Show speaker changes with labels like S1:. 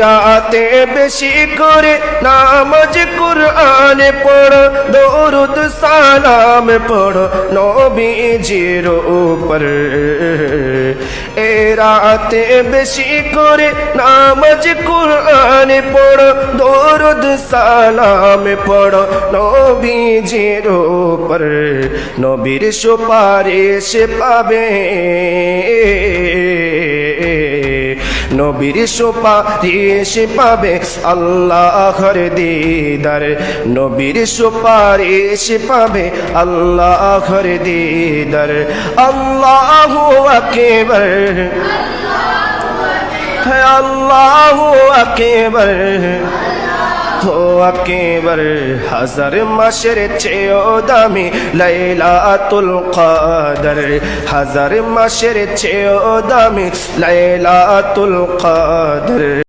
S1: রাতে বেশি করে নামাজ কুরআন পড়ো দরুদ সালাম পড়ো নবীজির উপর এ রাতে বেশি করে নামাজ কুরআন পড়ো দরুদ সালাম পড়ো নবীজির উপর নবীর সুপারিশ পাবে নবীর সুপারিশ পাবে আল্লাহর দিদার নবীর সুপারিশ পাবে আল্লাহর দিদার আল্লাহু আকবার আল্লাহু আকবার हो अकबर हजार माशर चेयो दामी लैलातुल कदर हजार माशर चेयो दामी लैलातुल कदर।